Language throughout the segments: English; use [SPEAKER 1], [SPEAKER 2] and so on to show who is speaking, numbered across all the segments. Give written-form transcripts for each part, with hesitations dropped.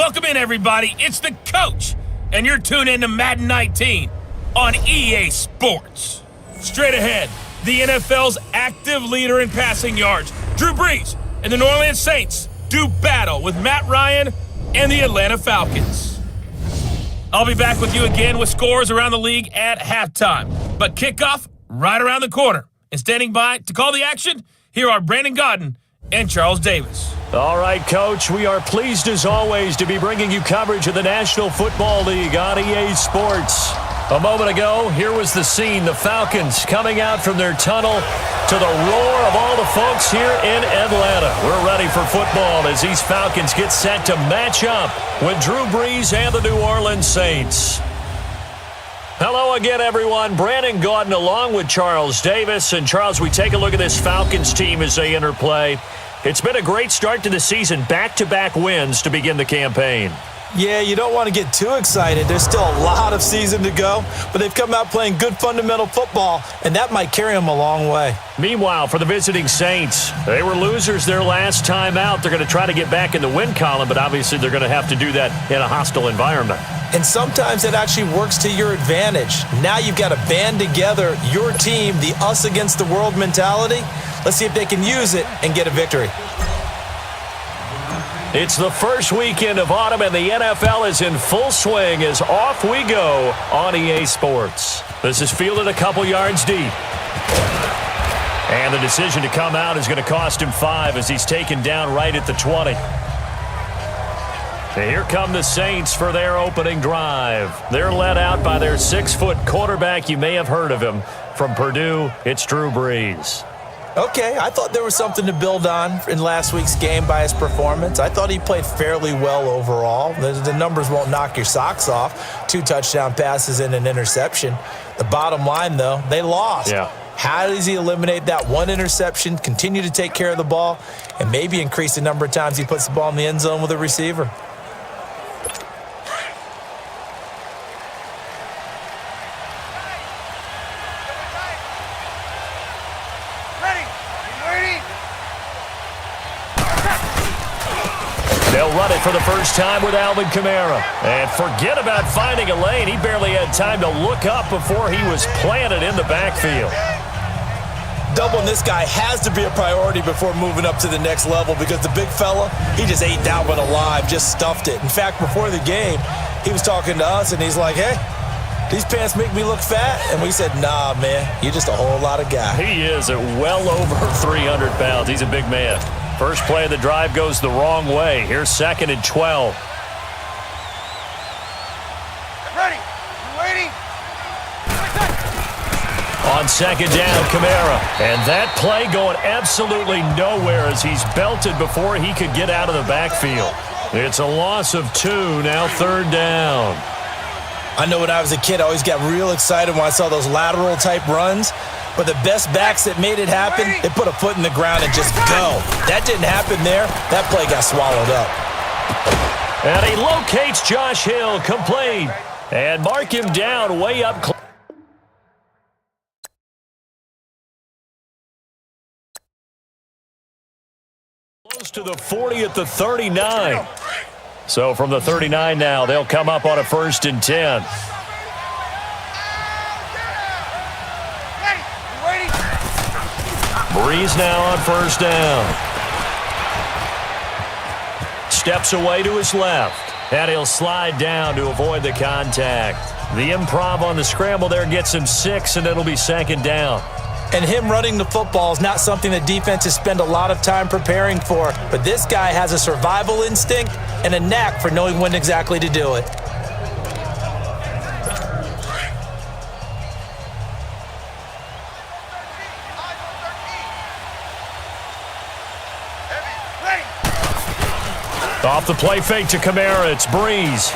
[SPEAKER 1] Welcome in, everybody. It's the coach, and you're tuned in to Madden 19 on EA Sports. Straight ahead, the NFL's active leader in passing yards, Drew Brees, and the New Orleans Saints do battle with Matt Ryan and the Atlanta Falcons. I'll be back with you again with scores around the league at halftime, but kickoff right around the corner. And standing by to call the action, here are Brandon Godden and Charles Davis.
[SPEAKER 2] All right, Coach, we are pleased as always to be bringing you coverage of the National Football League on EA Sports. A moment ago, here was the scene, the Falcons coming out from their tunnel to the roar of all the folks here in Atlanta. We're ready for football as these Falcons get set to match up with Drew Brees and the New Orleans Saints. Hello again, everyone. Brandon Gaudin along with Charles Davis. And, Charles, we take a look at this Falcons team as they interplay. It's been a great start to the season, back-to-back wins to begin the campaign.
[SPEAKER 3] Yeah, you don't want to get too excited. There's still a lot of season to go, but they've come out playing good fundamental football, and that might carry them a long way.
[SPEAKER 2] Meanwhile, for the visiting Saints, they were losers their last time out. They're going to try to get back in the win column, but obviously they're going to have to do that in a hostile environment.
[SPEAKER 3] And sometimes it actually works to your advantage. Now you've got to band together your team, the us against the world mentality. Let's see if they can use it and get a victory.
[SPEAKER 2] It's the first weekend of autumn, and the NFL is in full swing as off we go on EA Sports. This is fielded a couple yards deep. And the decision to come out is going to cost him 5 as he's taken down right at the 20. And here come the Saints for their opening drive. They're led out by their 6-foot quarterback. You may have heard of him. From Purdue, it's Drew Brees.
[SPEAKER 3] Okay, I thought there was something to build on in last week's game by his performance. I thought he played fairly well overall. The numbers won't knock your socks off. 2 touchdown passes and an interception. The bottom line, though, they lost.
[SPEAKER 2] Yeah.
[SPEAKER 3] How does he eliminate that one interception, continue to take care of the ball, and maybe increase the number of times he puts the ball in the end zone with a receiver?
[SPEAKER 2] They'll run it for the first time with Alvin Kamara. And forget about finding a lane. He barely had time to look up before he was planted in the backfield.
[SPEAKER 3] Doubling this guy has to be a priority before moving up to the next level because the big fella, he just ate that one alive, just stuffed it. In fact, before the game, he was talking to us, and he's like, hey, these pants make me look fat. And we said, nah, man, you're just a whole lot of guy.
[SPEAKER 2] He is at well over 300 pounds. He's a big man. First play of the drive goes the wrong way. Here's 2nd and 12.
[SPEAKER 4] Ready. You waiting?
[SPEAKER 2] On 2nd down, Kamara. And that play going absolutely nowhere as he's belted before he could get out of the backfield. It's a loss of 2, now 3rd down.
[SPEAKER 3] I know when I was a kid, I always got real excited when I saw those lateral-type runs. But the best backs that made it happen, they put a foot in the ground and just go. That didn't happen there. That play got swallowed up.
[SPEAKER 2] And he locates Josh Hill, complete. And mark him down way up close. Close to the 40 at the 39. So from the 39 now, they'll come up on a 1st and 10. Brees now on 1st down. Steps away to his left. And he'll slide down to avoid the contact. The improv on the scramble there gets him 6, and it'll be 2nd down.
[SPEAKER 3] And him running the football is not something that defenses spend a lot of time preparing for. But this guy has a survival instinct and a knack for knowing when exactly to do it.
[SPEAKER 2] Off the play fake to Kamara, it's Brees.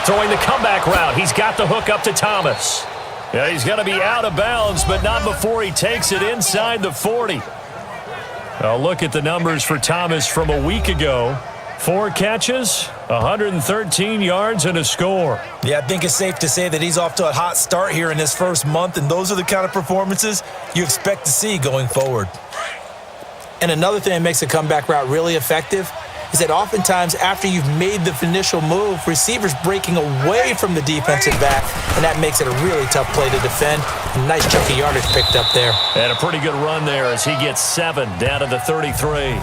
[SPEAKER 2] Throwing the comeback route. He's got the hook up to Thomas. Yeah, he's going to be out of bounds, but not before he takes it inside the 40. Now look at the numbers for Thomas from a week ago. 4 catches, 113 yards, and a score.
[SPEAKER 3] Yeah, I think it's safe to say that he's off to a hot start here in his first month, and those are the kind of performances you expect to see going forward. And another thing that makes a comeback route really effective is that oftentimes after you've made the initial move, receivers breaking away from the defensive back, and that makes it a really tough play to defend. A nice chunk of yardage picked up there.
[SPEAKER 2] And a pretty good run there as he gets 7 down to the 33.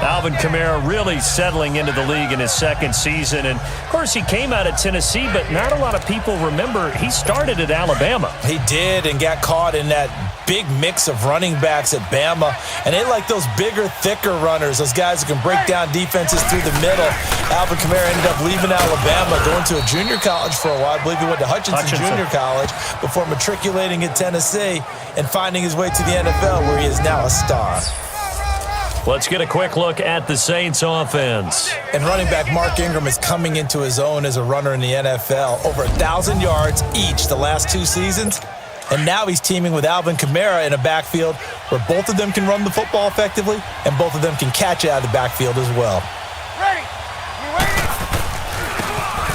[SPEAKER 2] Alvin Kamara really settling into the league in his second season. And, of course, he came out of Tennessee, but not a lot of people remember he started at Alabama.
[SPEAKER 3] He did, and got caught in that big mix of running backs at Bama. And they like those bigger, thicker runners, those guys who can break down defenses through the middle. Alvin Kamara ended up leaving Alabama, going to a junior college for a while. I believe he went to Hutchinson Junior College before matriculating at Tennessee and finding his way to the NFL, where he is now a star.
[SPEAKER 2] Let's get a quick look at the Saints offense.
[SPEAKER 3] And running back Mark Ingram is coming into his own as a runner in the NFL. Over 1,000 yards each the last 2 seasons. And now he's teaming with Alvin Kamara in a backfield where both of them can run the football effectively and both of them can catch out of the backfield as well.
[SPEAKER 4] Ready? You waiting?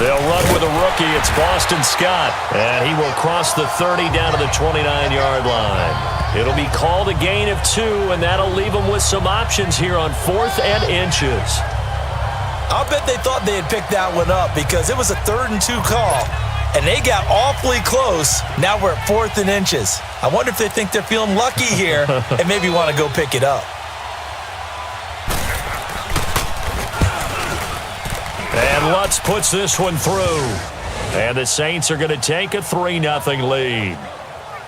[SPEAKER 2] They'll run with a rookie. It's Boston Scott. And he will cross the 30 down to the 29-yard line. It'll be called a gain of 2, and that'll leave them with some options here on 4th and inches.
[SPEAKER 3] I'll bet they thought they had picked that one up because it was a 3rd and 2 call, and they got awfully close. Now we're at 4th and inches. I wonder if they think they're feeling lucky here and maybe want to go pick it up.
[SPEAKER 2] And Lutz puts this one through. And the Saints are going to take a 3-0 lead.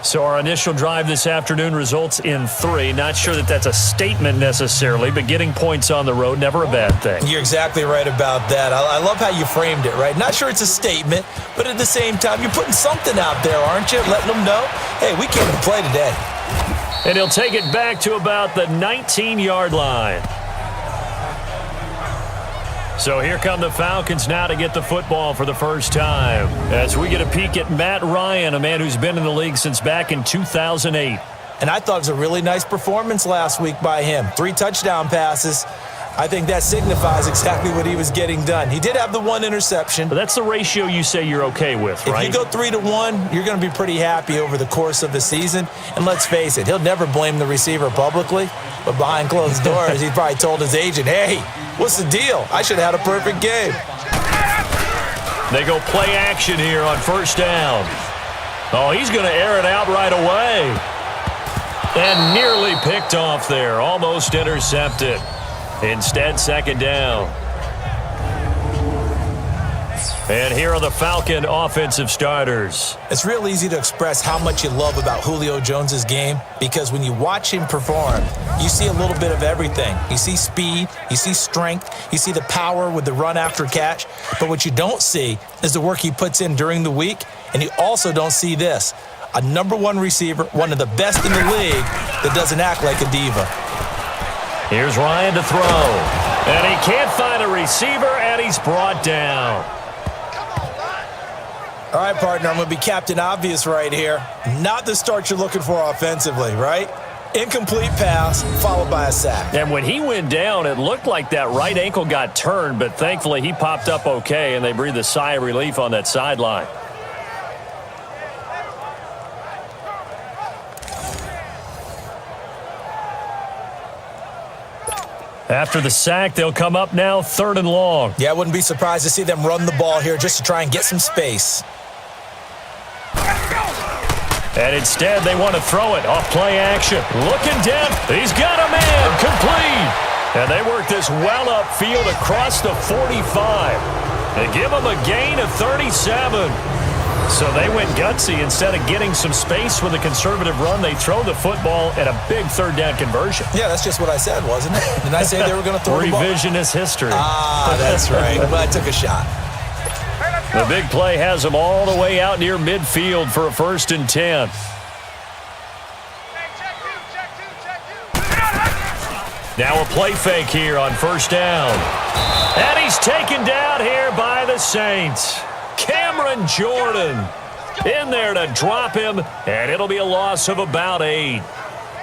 [SPEAKER 2] So our initial drive this afternoon results in 3. Not sure that that's a statement necessarily, but getting points on the road, never a bad thing.
[SPEAKER 3] You're exactly right about that. I love how you framed it, right? Not sure it's a statement, but at the same time, you're putting something out there, aren't you? Letting them know, hey, we came to play today.
[SPEAKER 2] And he'll take it back to about the 19-yard line. So here come the Falcons now to get the football for the first time. As we get a peek at Matt Ryan, a man who's been in the league since back in 2008.
[SPEAKER 3] And I thought it was a really nice performance last week by him. 3 touchdown passes. I think that signifies exactly what he was getting done. He did have the 1 interception.
[SPEAKER 2] But that's the ratio you say you're okay with, right?
[SPEAKER 3] If you go 3-1, you're going to be pretty happy over the course of the season. And let's face it, he'll never blame the receiver publicly. But behind closed doors, he probably told his agent, hey, what's the deal? I should have had a perfect game.
[SPEAKER 2] They go play action here on 1st down. Oh, he's going to air it out right away. And nearly picked off there. Almost intercepted. Instead, 2nd down. And here are the Falcon offensive starters.
[SPEAKER 3] It's real easy to express how much you love about Julio Jones' game because when you watch him perform, you see a little bit of everything. You see speed, you see strength, you see the power with the run after catch. But what you don't see is the work he puts in during the week, and you also don't see this. A #1 receiver, one of the best in the league, that doesn't act like a diva.
[SPEAKER 2] Here's Ryan to throw. And he can't find a receiver, and he's brought down.
[SPEAKER 3] All right, partner, I'm going to be Captain Obvious right here. Not the start you're looking for offensively, right? Incomplete pass, followed by a sack.
[SPEAKER 2] And when he went down, it looked like that right ankle got turned, but thankfully he popped up okay, and they breathed a sigh of relief on that sideline. After the sack, they'll come up now 3rd and long.
[SPEAKER 3] Yeah, I wouldn't be surprised to see them run the ball here just to try and get some space.
[SPEAKER 2] And instead, they want to throw it off play action. Looking down. He's got a man. Complete. And they work this well upfield across the 45. They give him a gain of 37. So they went gutsy. Instead of getting some space with a conservative run, they throw the football at a big 3rd down conversion.
[SPEAKER 3] Yeah, that's just what I said, wasn't it? Didn't I say they were going to throw the ball?
[SPEAKER 2] Revisionist history.
[SPEAKER 3] Ah, that's right. But I took a shot.
[SPEAKER 2] The big play has them all the way out near midfield for a 1st and 10. Now a play fake here on 1st down. And he's taken down here by the Saints. Cameron Jordan in there to drop him, and it'll be a loss of about 8.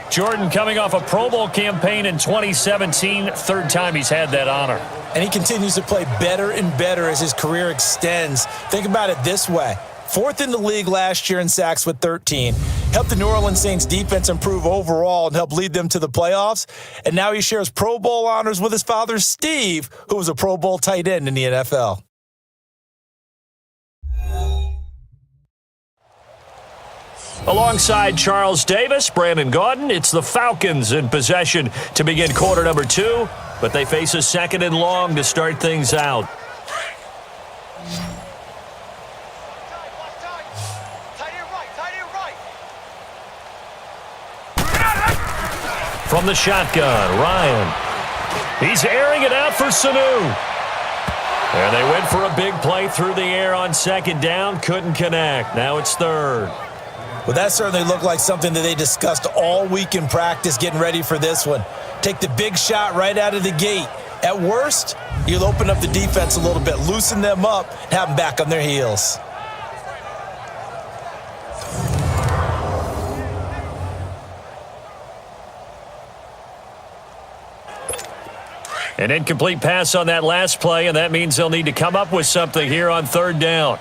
[SPEAKER 2] Jordan coming off a Pro Bowl campaign in 2017, 3rd time he's had that honor.
[SPEAKER 3] And he continues to play better and better as his career extends. Think about it this way. 4th in the league last year in sacks with 13. Helped the New Orleans Saints defense improve overall and help lead them to the playoffs. And now he shares Pro Bowl honors with his father, Steve, who was a Pro Bowl tight end in the NFL.
[SPEAKER 2] Alongside Charles Davis, Brandon Gaudin, it's the Falcons in possession to begin quarter number 2, but they face a 2nd and long to start things out. From the shotgun, Ryan. He's airing it out for Sanu. And they went for a big play through the air on 2nd down. Couldn't connect. Now it's 3rd.
[SPEAKER 3] Well, that certainly looked like something that they discussed all week in practice getting ready for this one. Take the big shot right out of the gate. At worst, you'll open up the defense a little bit, loosen them up, have them back on their heels.
[SPEAKER 2] An incomplete pass on that last play, and that means they'll need to come up with something here on 3rd down.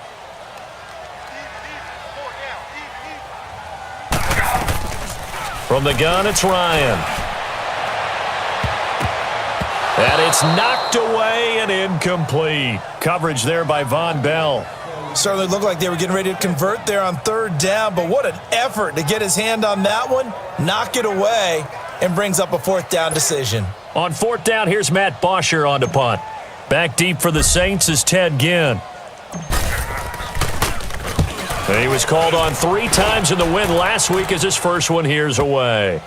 [SPEAKER 2] From the gun, it's Ryan. And it's knocked away and incomplete. Coverage there by Von Bell.
[SPEAKER 3] Certainly looked like they were getting ready to convert there on 3rd down, but what an effort to get his hand on that one, knock it away, and brings up a 4th down decision.
[SPEAKER 2] On 4th down, here's Matt Bosher on to punt. Back deep for the Saints is Ted Ginn. And he was called on 3 times in the win last week as his first one here's away.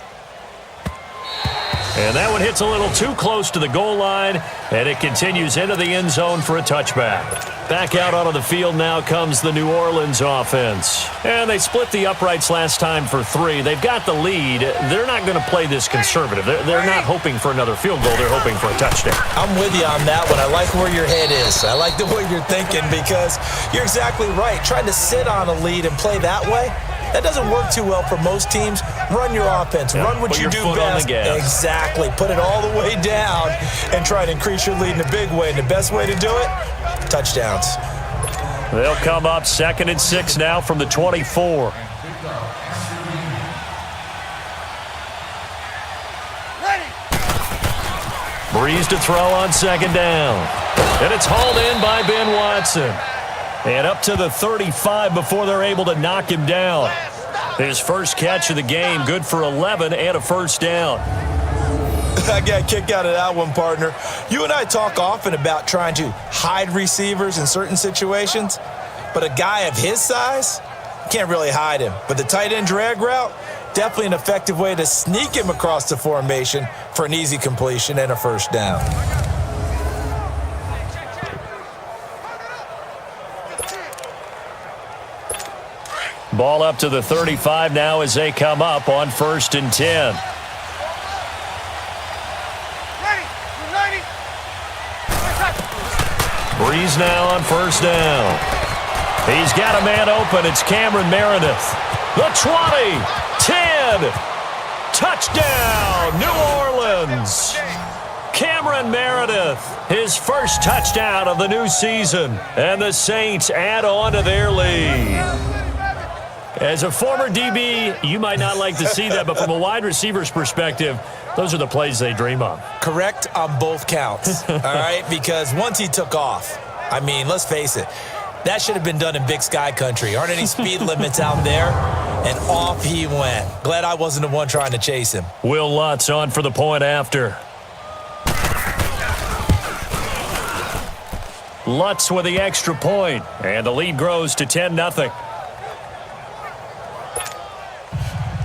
[SPEAKER 2] And that one hits a little too close to the goal line, and it continues into the end zone for a touchback. Back out onto the field now comes the New Orleans offense. And they split the uprights last time for 3. They've got the lead. They're not going to play this conservative. They're not hoping for another field goal. They're hoping for a touchdown.
[SPEAKER 3] I'm with you on that one. I like where your head is. I like the way you're thinking because you're exactly right. Trying to sit on a lead and play that way, that doesn't work too well for most teams. Run your offense. Run what you do best. Exactly. Put it all the way down and try to increase your lead in a big way. And the best way to do it, touchdowns.
[SPEAKER 2] They'll come up 2nd and 6 now from the 24. Breeze to throw on 2nd down. And it's hauled in by Ben Watson. And up to the 35 before they're able to knock him down. His first catch of the game, good for 11 and a 1st down.
[SPEAKER 3] I got a kick out of that one, partner. You and I talk often about trying to hide receivers in certain situations, but a guy of his size, can't really hide him. But the tight end drag route, definitely an effective way to sneak him across the formation for an easy completion and a 1st down.
[SPEAKER 2] Ball up to the 35 now as they come up on 1st and 10. Breeze now on 1st down. He's got a man open. It's Cameron Meredith. The 20, 10, touchdown, New Orleans. Cameron Meredith, his first touchdown of the new season. And the Saints add on to their lead. As a former DB, you might not like to see that, but from a wide receiver's perspective, those are the plays they dream of.
[SPEAKER 3] Correct on both counts, all right? Because once he took off, I mean, let's face it, that should have been done in Big Sky country. Aren't any speed limits out there? And off he went. Glad I wasn't the one trying to chase him.
[SPEAKER 2] Will Lutz on for the point after. Lutz with the extra point, and the lead grows to 10-0.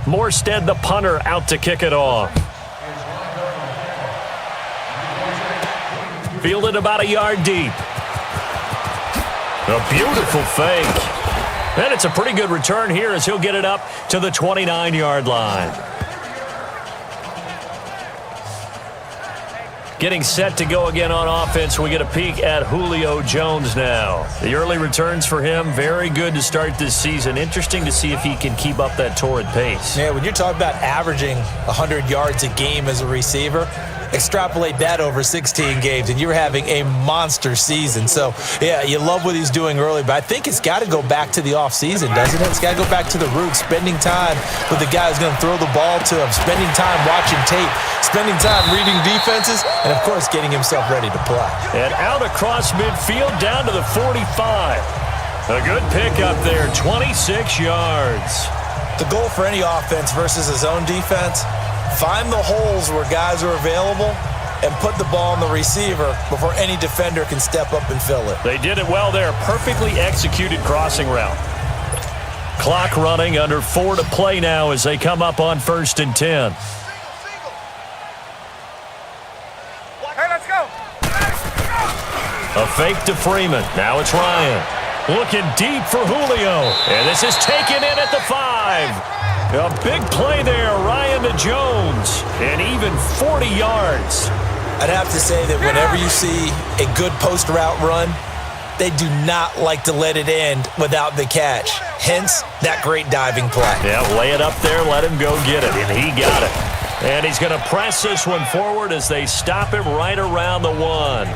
[SPEAKER 2] Morstead, the punter, out to kick it off. Fielded about a yard deep. A beautiful fake. And it's a pretty good return here as he'll get it up to the 29-yard line. Getting set to go again on offense. We get a peek at Julio Jones now. The early returns for him, very good to start this season. Interesting to see if he can keep up that torrid pace.
[SPEAKER 3] Yeah, when you're talking about averaging 100 yards a game as a receiver, Extrapolate that over 16 games, and you're having a monster season. So, yeah, you love what he's doing early, but I think it's got to go back to the offseason, doesn't it? It's got to go back to the roots, spending time with the guy who's going to throw the ball to him, spending time watching tape, spending time reading defenses, and, of course, getting himself ready to play.
[SPEAKER 2] And out across midfield down to the 45. A good pickup there, 26 yards.
[SPEAKER 3] The goal for any offense versus a zone defense, find the holes where guys are available and put the ball on the receiver before any defender can step up and fill it.
[SPEAKER 2] They did it well there. Perfectly executed crossing route. Clock running, under 4 to play now as they come up on 1st and 10.
[SPEAKER 4] Hey, let's go.
[SPEAKER 2] A fake to Freeman. Now it's Ryan. Looking deep for Julio. And this is taken in at the 5. A big play there, Ryan to Jones. And even 40 yards.
[SPEAKER 3] I'd have to say that whenever you see a good post route run, they do not like to let it end without the catch. Hence, that great diving play.
[SPEAKER 2] Yeah, lay it up there, let him go get it. And he got it. And he's going to press this one forward as they stop him right around the 1.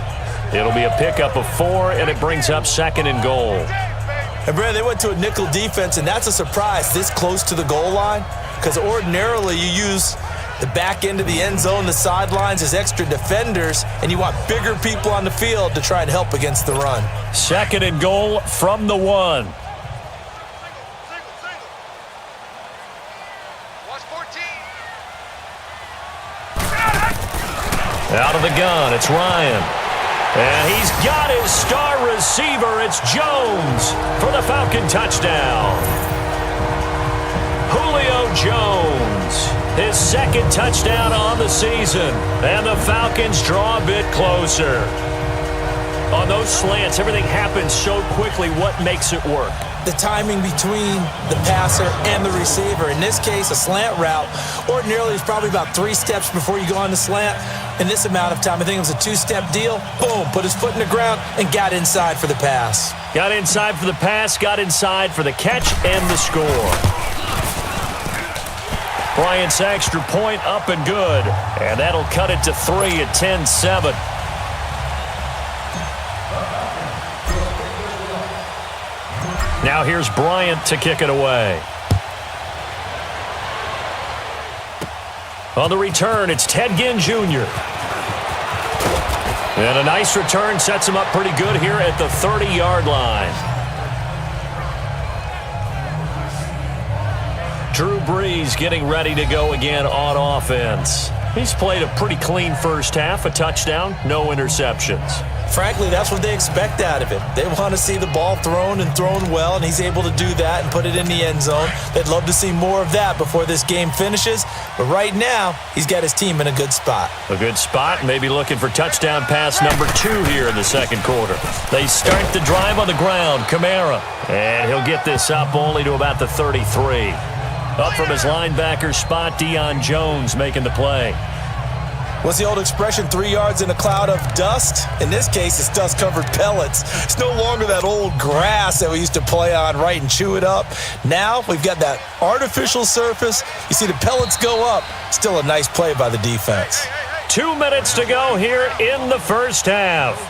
[SPEAKER 2] It'll be a pickup of 4, and it brings up 2nd and goal.
[SPEAKER 3] And, Brad, they went to a nickel defense, and that's a surprise this close to the goal line, because ordinarily you use the back end of the end zone, the sidelines as extra defenders, and you want bigger people on the field to try and help against the run.
[SPEAKER 2] 2nd and goal from the 1.
[SPEAKER 4] Watch 14.
[SPEAKER 2] Out of the gun, it's Ryan. And he's got his star receiver. It's Jones for the Falcon touchdown. Julio Jones, his 2nd touchdown on the season. And the Falcons draw a bit closer. On those slants, everything happens so quickly. What makes it work?
[SPEAKER 3] The timing between the passer and the receiver. In this case, a slant route ordinarily is probably about 3 steps before you go on the slant. In this amount of time, I think it was a 2-step deal. Boom, put his foot in the ground and got inside for the pass.
[SPEAKER 2] Got inside for the pass, got inside for the catch and the score. Bryant's extra point up and good. And that'll cut it to 3 at 10-7. Now here's Bryant to kick it away. On the return, it's Ted Ginn Jr. And a nice return sets him up pretty good here at the 30-yard line. Drew Brees getting ready to go again on offense. He's played a pretty clean first half, a touchdown, no interceptions.
[SPEAKER 3] Frankly, that's what they expect out of him. They want to see the ball thrown and thrown well, and he's able to do that and put it in the end zone. They'd love to see more of that before this game finishes. But right now, he's got his team in a good spot.
[SPEAKER 2] A good spot, maybe looking for touchdown pass number 2 here in the 2nd quarter. They start the drive on the ground, Kamara. And he'll get this up only to about the 33. Up from his linebacker spot, Deion Jones making the play.
[SPEAKER 3] What's the old expression, 3 yards in a cloud of dust? In this case, it's dust-covered pellets. It's no longer that old grass that we used to play on, right, and chew it up. Now we've got that artificial surface. You see the pellets go up. Still a nice play by the defense.
[SPEAKER 2] 2 minutes to go here in the first half.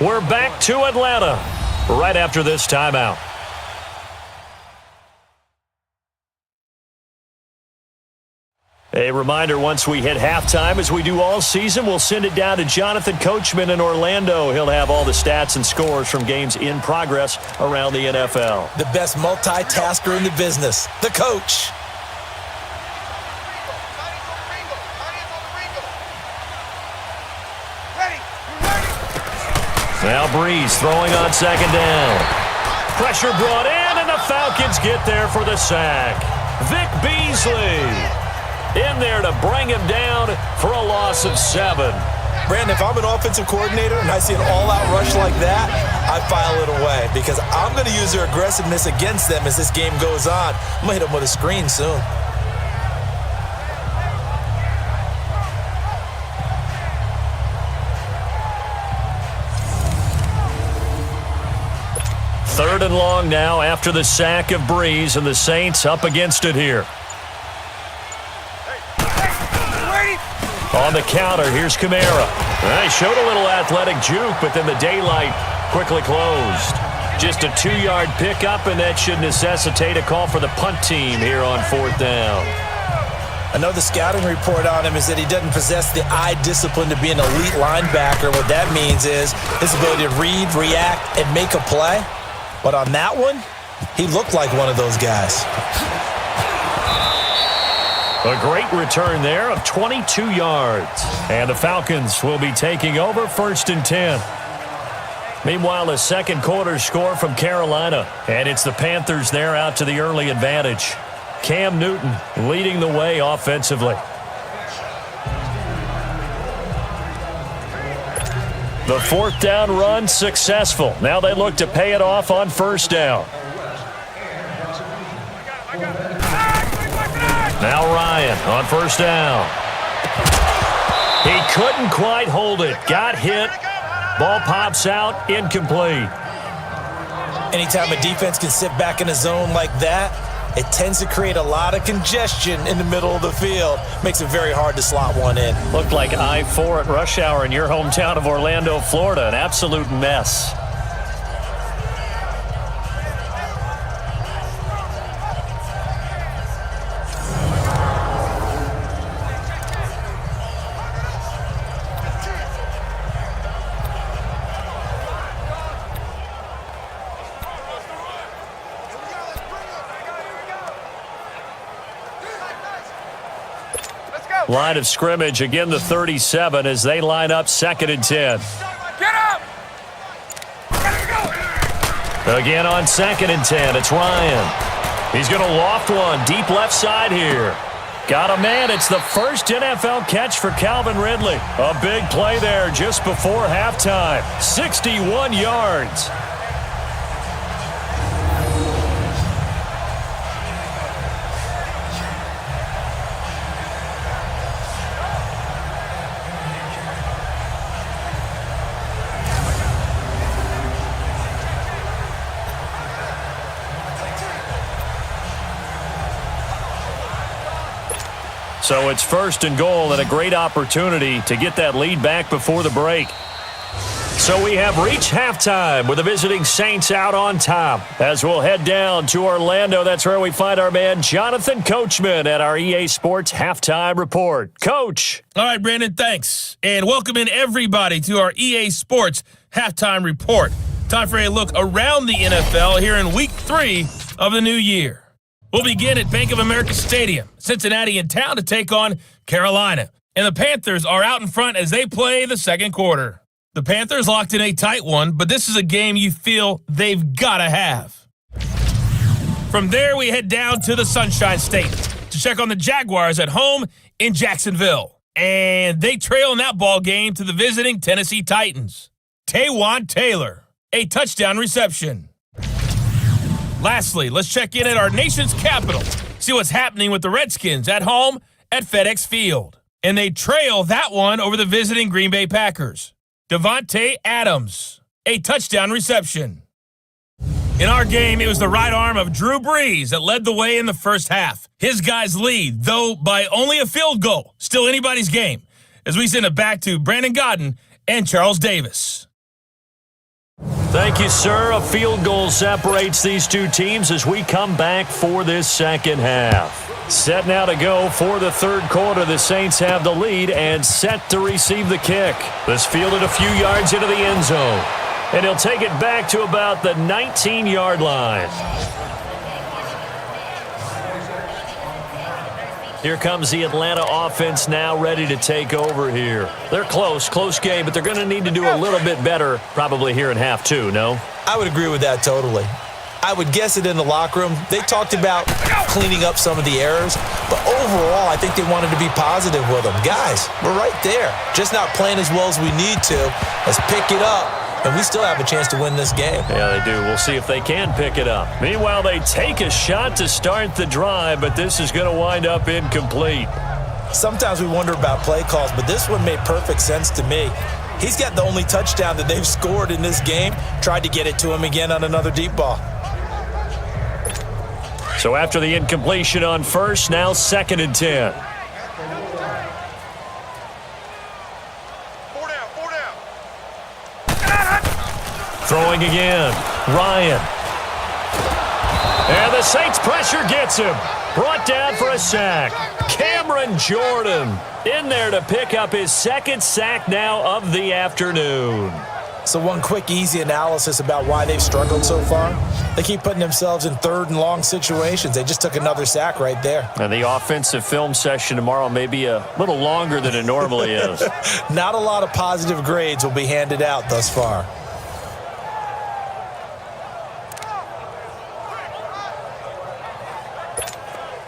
[SPEAKER 2] We're back to Atlanta right after this timeout. A reminder, once we hit halftime, as we do all season, we'll send it down to Jonathan Coachman in Orlando. He'll have all the stats and scores from games in progress around the NFL.
[SPEAKER 3] The best multitasker in the business, the coach.
[SPEAKER 2] Now Brees throwing on 2nd down. Pressure brought in, and the Falcons get there for the sack. Vic Beasley in there to bring him down for a loss of 7.
[SPEAKER 3] Brandon, if I'm an offensive coordinator and I see an all-out rush like that, I file it away because I'm going to use their aggressiveness against them as this game goes on. I'm going to hit them with a screen soon.
[SPEAKER 2] Third and long now after the sack of Brees, and the Saints up against it here. On the counter, here's Kamara. He showed a little athletic juke, but then the daylight quickly closed. Just a 2-yard pickup, and that should necessitate a call for the punt team here on 4th down.
[SPEAKER 3] I know the scouting report on him is that he doesn't possess the eye discipline to be an elite linebacker. What that means is his ability to read, react, and make a play. But on that one, he looked like one of those guys.
[SPEAKER 2] A great return there of 22 yards. And the Falcons will be taking over 1st and 10. Meanwhile, a second quarter score from Carolina. And it's the Panthers there out to the early advantage. Cam Newton leading the way offensively. The 4th down run successful. Now they look to pay it off on 1st down. Now Ryan on 1st down. He couldn't quite hold it. Got hit. Ball pops out. Incomplete.
[SPEAKER 3] Anytime a defense can sit back in a zone like that, it tends to create a lot of congestion in the middle of the field. Makes it very hard to slot one in.
[SPEAKER 2] Looked like I-4 at rush hour in your hometown of Orlando, Florida. An absolute mess. Line of scrimmage, again the 37 as they line up 2nd and 10.
[SPEAKER 4] Get up!
[SPEAKER 2] Again on 2nd and 10, it's Ryan. He's going to loft one deep left side here. Got a man. It's the first NFL catch for Calvin Ridley. A big play there just before halftime. 61 yards. So it's 1st and goal and a great opportunity to get that lead back before the break. So we have reached halftime with the visiting Saints out on top. As we'll head down to Orlando, that's where we find our man Jonathan Coachman at our EA Sports Halftime Report. Coach.
[SPEAKER 1] All right, Brandon, thanks. And welcome in everybody to our EA Sports Halftime Report. Time for a look around the NFL here in Week 3 of the new year. We'll begin at Bank of America Stadium, Cincinnati in town to take on Carolina. And the Panthers are out in front as they play the second quarter. The Panthers locked in a tight one, but this is a game you feel they've got to have. From there, we head down to the Sunshine State to check on the Jaguars at home in Jacksonville. And they trail in that ball game to the visiting Tennessee Titans. Taywan Taylor, a touchdown reception. Lastly, let's check in at our nation's capital, see what's happening with the Redskins at home at FedEx Field. And they trail that one over the visiting Green Bay Packers. Devontae Adams, a touchdown reception. In our game, it was the right arm of Drew Brees that led the way in the first half. His guys lead, though by only a field goal. Still anybody's game, as we send it back to Brandon Godden and Charles Davis.
[SPEAKER 2] Thank you, sir. A field goal separates these two teams as we come back for this second half. Set now to go for the third quarter. The Saints have the lead and set to receive the kick. This fielded a few yards into the end zone. And he'll take it back to about the 19-yard line. Here comes the Atlanta offense now ready to take over here. They're close game, but they're going to need to do a little bit better probably here in half two, no?
[SPEAKER 3] I would agree with that totally. I would guess it in the locker room. They talked about cleaning up some of the errors, but overall, I think they wanted to be positive with them. Guys, we're right there. Just not playing as well as we need to. Let's pick it up. And we still have a chance to win this game.
[SPEAKER 2] Yeah, they do. We'll see if they can pick it up. Meanwhile, they take a shot to start the drive, but this is going to wind up incomplete.
[SPEAKER 3] Sometimes we wonder about play calls, but this one made perfect sense to me. He's got the only touchdown that they've scored in this game. Tried to get it to him again on another deep ball.
[SPEAKER 2] So after the incompletion on first, now 2nd and 10. throwing again. Ryan. And the Saints pressure gets him. Brought down for a sack. Cameron Jordan in there to pick up his second sack now of the afternoon.
[SPEAKER 3] So one quick, easy analysis about why they've struggled so far. They keep putting themselves in third and long situations. They just took another sack right there.
[SPEAKER 2] And the offensive film session tomorrow may be a little longer than it normally is.
[SPEAKER 3] Not a lot of positive grades will be handed out thus far.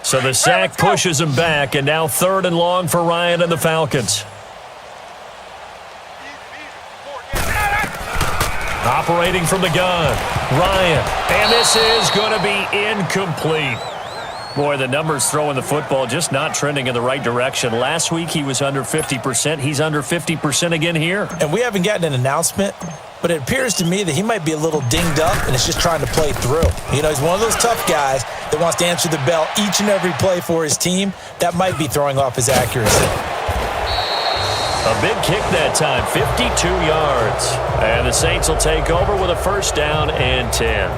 [SPEAKER 2] So the sack pushes him back, and now third and long for Ryan and the Falcons. Operating from the gun, Ryan. And this is going to be incomplete. Boy, the numbers throwing the football just not trending in the right direction. Last week he was under 50%. He's under 50% again here.
[SPEAKER 3] And we haven't gotten an announcement, but it appears to me that he might be a little dinged up and is just trying to play through. You know, he's one of those tough guys that wants to answer the bell each and every play for his team. That might be throwing off his accuracy.
[SPEAKER 2] A big kick that time, 52 yards. And the Saints will take over with a first down and 10.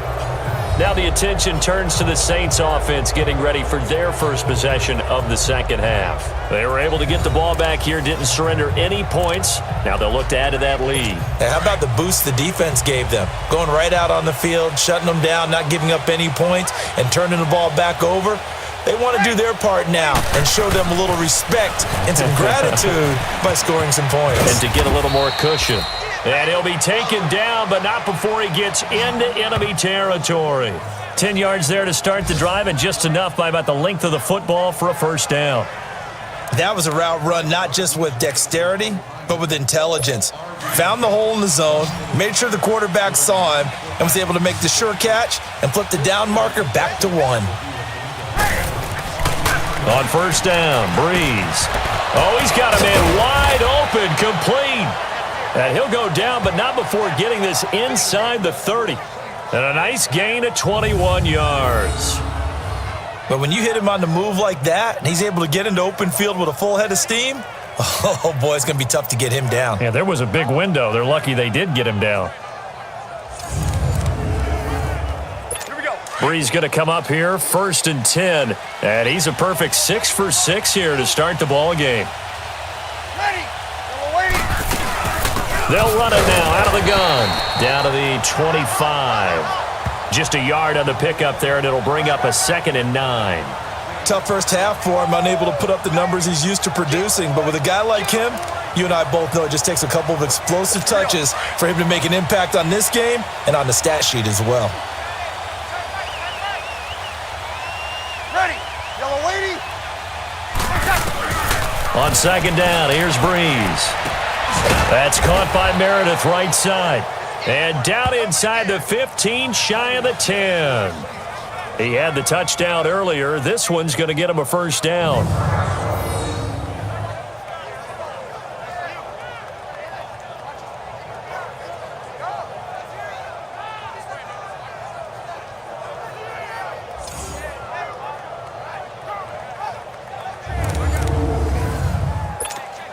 [SPEAKER 2] Now the attention turns to the Saints offense getting ready for their first possession of the second half. They were able to get the ball back here, didn't surrender any points. Now they'll look to add to that lead.
[SPEAKER 3] And how about the boost the defense gave them? Going right out on the field, shutting them down, not giving up any points, and turning the ball back over. They want to do their part now and show them a little respect and some gratitude by scoring some points.
[SPEAKER 2] And to get a little more cushion. And he'll be taken down, but not before he gets into enemy territory. 10 yards there to start the drive, and just enough by about the length of the football for a first down.
[SPEAKER 3] That was a route run not just with dexterity, but with intelligence. Found the hole in the zone, made sure the quarterback saw him, and was able to make the sure catch and flip the down marker back to 1.
[SPEAKER 2] On first down, Breeze. Oh, he's got a man wide open, complete. And he'll go down, but not before getting this inside the 30. And a nice gain of 21 yards.
[SPEAKER 3] But when you hit him on the move like that, and he's able to get into open field with a full head of steam, oh, boy, it's going to be tough to get him down.
[SPEAKER 2] Yeah, there was a big window. They're lucky they did get him down. Breeze going to come up here, first and 10. And he's a perfect 6 for 6 here to start the ball game. They'll run it now out of the gun. Down to the 25. Just a yard on the pickup there, and it'll bring up a 2nd and 9.
[SPEAKER 3] Tough first half for him, unable to put up the numbers he's used to producing. But with a guy like him, you and I both know it just takes a couple of explosive touches for him to make an impact on this game and on the stat sheet as well.
[SPEAKER 2] On second down, here's Breeze. That's caught by Meredith right side. And down inside the 15, shy of the 10. He had the touchdown earlier. This one's going to get him a first down.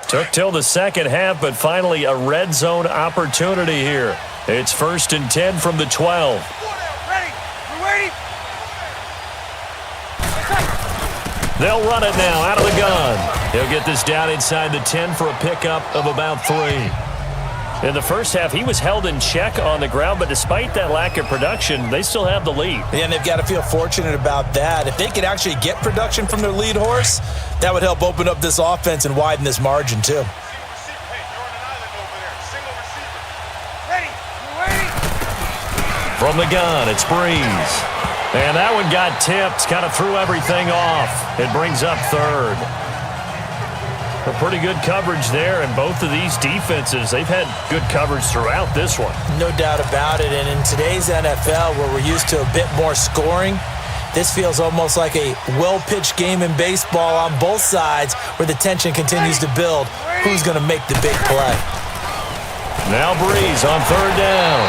[SPEAKER 2] Took till the second half, but finally a red zone opportunity here. It's first and 10 from the 12. They'll run it now out of the gun. He'll get this down inside the 10 for a pickup of about 3. In the first half, he was held in check on the ground, but despite that lack of production, they still have the lead.
[SPEAKER 3] Yeah, and they've got to feel fortunate about that. If they could actually get production from their lead horse, that would help open up this offense and widen this margin too.
[SPEAKER 2] From the gun, it's Breeze. And that one got tipped, kind of threw everything off. It brings up third. A pretty good coverage there, and both of these defenses, they've had good coverage throughout this one.
[SPEAKER 3] No doubt about it, and in today's NFL, where we're used to a bit more scoring, this feels almost like a well-pitched game in baseball on both sides where the tension continues to build. Who's going to make the big play?
[SPEAKER 2] Now Breeze on third down.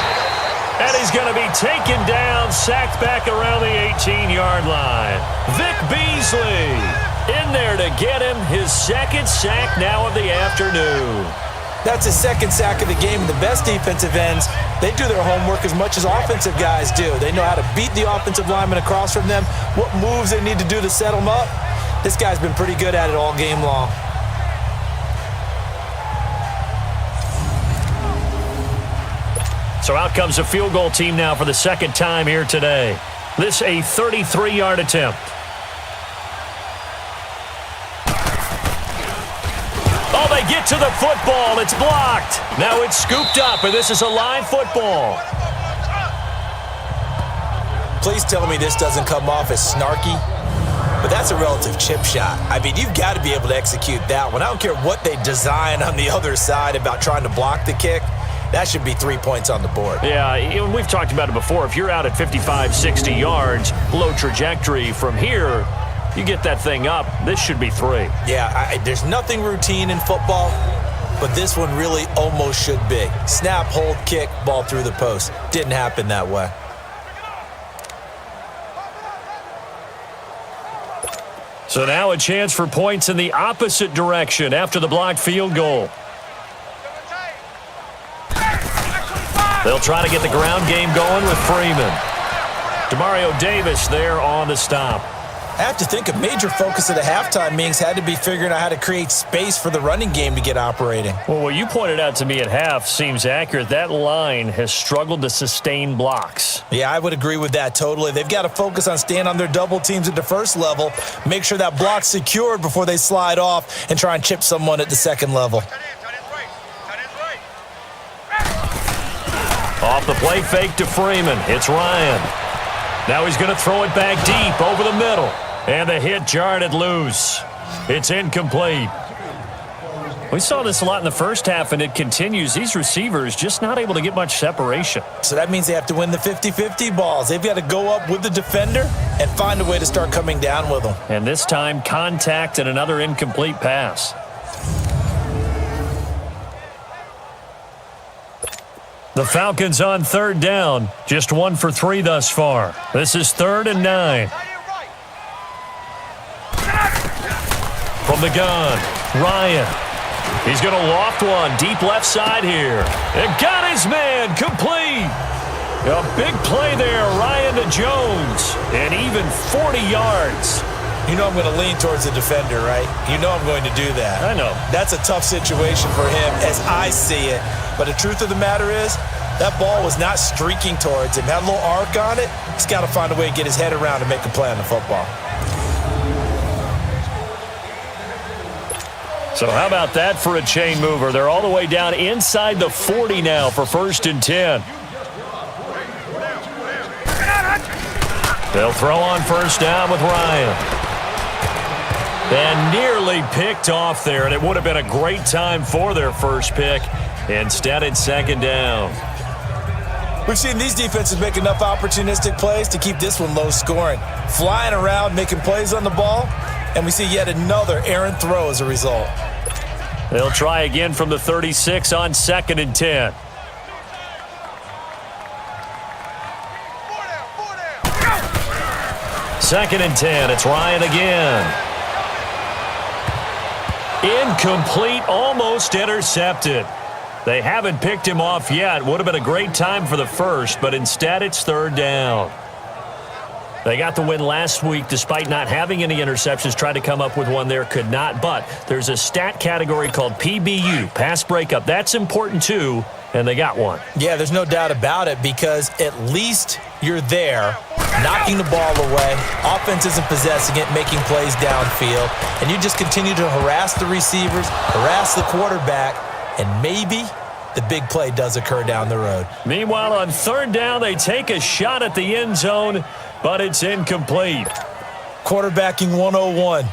[SPEAKER 2] And he's going to be taken down, sacked back around the 18-yard line. Vic Beasley in there to get him his second sack now of the afternoon.
[SPEAKER 3] That's his second sack of the game. The best defensive ends, they do their homework as much as offensive guys do. They know how to beat the offensive lineman across from them, what moves they need to do to set them up. This guy's been pretty good at it all game long.
[SPEAKER 2] So out comes a field goal team now for the second time here today. This a 33-yard attempt. Oh, they get to the football. It's blocked. Now it's scooped up, and this is a live football.
[SPEAKER 3] Please tell me this doesn't come off as snarky, but that's a relative chip shot. I mean, you've got to be able to execute that one. I don't care what they design on the other side about trying to block the kick. That should be 3 points on the board.
[SPEAKER 2] Yeah, we've talked about it before. If you're out at 55, 60 yards, low trajectory from here, you get that thing up, this should be 3.
[SPEAKER 3] Yeah, there's nothing routine in football, but this one really almost should be. Snap, hold, kick, ball through the post. Didn't happen that way.
[SPEAKER 2] So now a chance for points in the opposite direction after the blocked field goal. They'll try to get the ground game going with Freeman. Demario Davis there on the stop.
[SPEAKER 3] I have to think a major focus of the halftime meetings had to be figuring out how to create space for the running game to get operating.
[SPEAKER 2] Well, what you pointed out to me at half seems accurate. That line has struggled to sustain blocks.
[SPEAKER 3] Yeah, I would agree with that totally. They've got to focus on staying on their double teams at the first level, make sure that block's secured before they slide off and try and chip someone at the second level.
[SPEAKER 2] Off the play fake to Freeman. It's Ryan. Now he's going to throw it back deep over the middle. And the hit jarred it loose. It's incomplete. We saw this a lot in the first half, and it continues. These receivers just not able to get much separation.
[SPEAKER 3] So that means they have to win the 50-50 balls. They've got to go up with the defender and find a way to start coming down with them.
[SPEAKER 2] And this time, contact and another incomplete pass. The Falcons on third down. Just 1 for 3 thus far. This is 3rd and 9. From the gun, Ryan. He's going to loft one deep left side here. And got his man complete. A big play there, Ryan to Jones. And even 40 yards.
[SPEAKER 3] You know I'm going to lean towards the defender, right? You know I'm going to do that.
[SPEAKER 2] I know.
[SPEAKER 3] That's a tough situation for him as I see it. But the truth of the matter is, that ball was not streaking towards him. Had a little arc on it. He's got to find a way to get his head around and make a play on the football.
[SPEAKER 2] So how about that for a chain mover? They're all the way down inside the 40 now for 1st and 10. They'll throw on 1st down with Ryan. And nearly picked off there, and it would have been a great time for their first pick. Instead, it's 2nd down.
[SPEAKER 3] We've seen these defenses make enough opportunistic plays to keep this one low scoring. Flying around, making plays on the ball, and we see yet another errant throw as a result.
[SPEAKER 2] They'll try again from the 36 on 2nd and 10. Second and 10, it's Ryan again. Incomplete, almost intercepted. They haven't picked him off yet. Would have been a great time for the first, but instead it's 3rd down. They got the win last week despite not having any interceptions. Tried to come up with one there, could not. But there's a stat category called PBU, pass breakup. That's important too, and they got one.
[SPEAKER 3] Yeah, there's no doubt about it because at least you're there, knocking the ball away. Offense isn't possessing it, making plays downfield. And you just continue to harass the receivers, harass the quarterback, and maybe the big play does occur down the road.
[SPEAKER 2] Meanwhile, on 3rd down, they take a shot at the end zone, but it's incomplete.
[SPEAKER 3] Quarterbacking 101.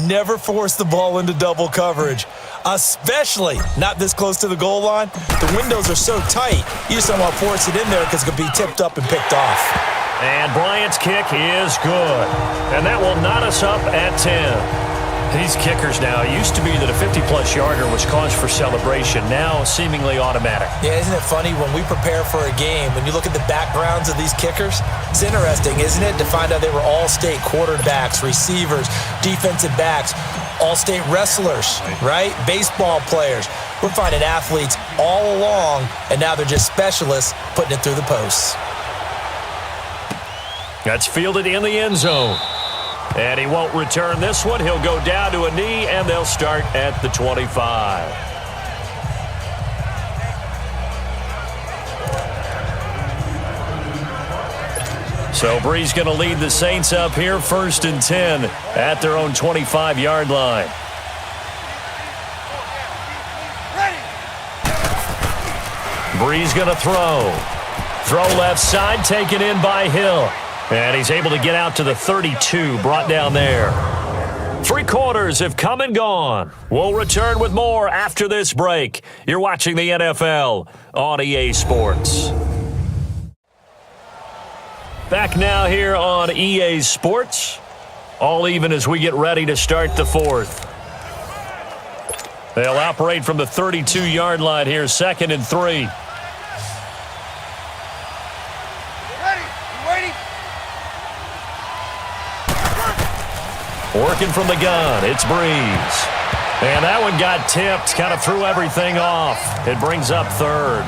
[SPEAKER 3] Never force the ball into double coverage, especially not this close to the goal line. The windows are so tight, you just don't want to force it in there because it could be tipped up and picked off.
[SPEAKER 2] And Bryant's kick is good. And that will knot us up at 10. These kickers now, it used to be that a 50-plus yarder was cause for celebration. Now, seemingly automatic.
[SPEAKER 3] Yeah, isn't it funny when we prepare for a game, when you look at the backgrounds of these kickers, it's interesting, isn't it, to find out they were all-state quarterbacks, receivers, defensive backs, all-state wrestlers, right? Baseball players. We're finding athletes all along, and now they're just specialists putting it through the posts.
[SPEAKER 2] That's fielded in the end zone. And he won't return this one. He'll go down to a knee, and they'll start at the 25. So Bree's going to lead the Saints up here, 1st and 10 at their own 25-yard line. Bree's going to throw. Throw left side, taken in by Hill. And he's able to get out to the 32, brought down there. 3 quarters have come and gone. We'll return with more after this break. You're watching the NFL on EA Sports. Back now here on EA Sports. All even as we get ready to start the 4th. They'll operate from the 32-yard line here, 2nd and 3. Working from the gun, it's Breeze. And that one got tipped, kind of threw everything off. It brings up 3rd.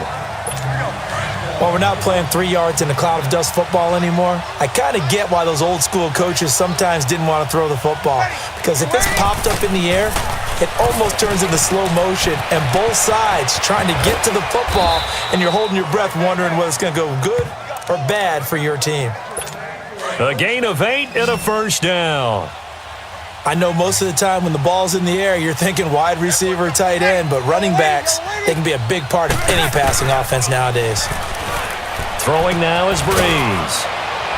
[SPEAKER 3] Well, we're not playing 3 yards in a cloud of dust football anymore. I kind of get why those old school coaches sometimes didn't want to throw the football. Because if it's popped up in the air, it almost turns into slow motion. And both sides trying to get to the football, and you're holding your breath wondering whether it's going to go good or bad for your team.
[SPEAKER 2] A gain of 8 and a 1st down.
[SPEAKER 3] I know most of the time when the ball's in the air, you're thinking wide receiver, tight end, but running backs, they can be a big part of any passing offense nowadays.
[SPEAKER 2] Throwing now is Breeze.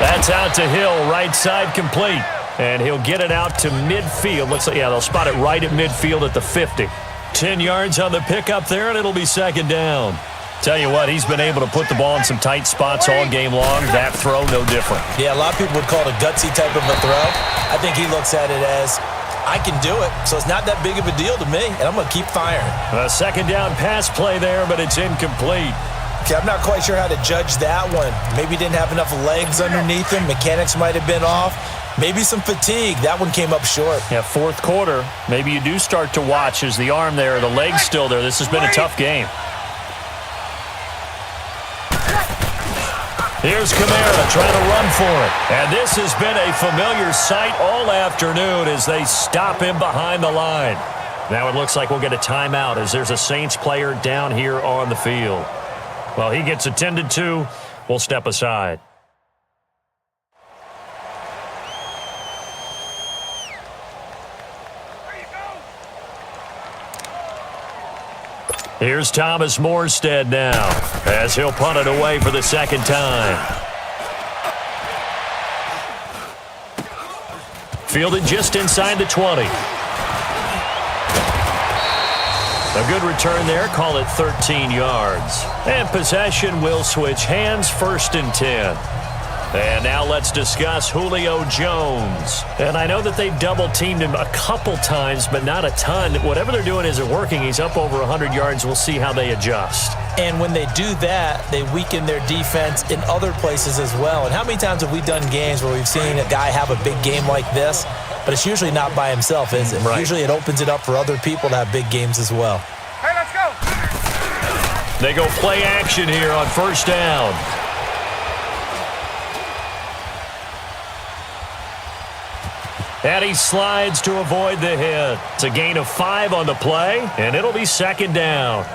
[SPEAKER 2] That's out to Hill, right side complete. And he'll get it out to midfield. Looks like, yeah, they'll spot it right at midfield at the 50. 10 yards on the pickup there, and it'll be 2nd down. Tell you what, he's been able to put the ball in some tight spots all game long. That throw, no different.
[SPEAKER 3] Yeah, a lot of people would call it a gutsy type of a throw. I think he looks at it as, I can do it, so it's not that big of a deal to me, and I'm going to keep firing.
[SPEAKER 2] A 2nd down pass play there, but it's incomplete.
[SPEAKER 3] Okay, I'm not quite sure how to judge that one. Maybe he didn't have enough legs underneath him. Mechanics might have been off. Maybe some fatigue. That one came up short.
[SPEAKER 2] Yeah, 4th quarter. Maybe you do start to watch as the arm there, the leg's still there. This has been a tough game. Here's Kamara trying to run for it. And this has been a familiar sight all afternoon as they stop him behind the line. Now it looks like we'll get a timeout as there's a Saints player down here on the field. Well, he gets attended to. We'll step aside. Here's Thomas Morstead now as he'll punt it away for the 2nd time. Fielded just inside the 20. A good return there. Call it 13 yards. And possession will switch hands, 1st and 10. And now let's discuss Julio Jones. And I know that they've double-teamed him a couple times, but not a ton. Whatever they're doing isn't working. He's up over 100 yards. We'll see how they adjust.
[SPEAKER 3] And when they do that, they weaken their defense in other places as well. And how many times have we done games where we've seen a guy have a big game like this, but it's usually not by himself, is it?
[SPEAKER 2] Right.
[SPEAKER 3] Usually it opens it up for other people to have big games as well.
[SPEAKER 4] Hey, let's go.
[SPEAKER 2] They go play action here on 1st down. And he slides to avoid the hit. It's a gain of 5 on the play, and it'll be 2nd down.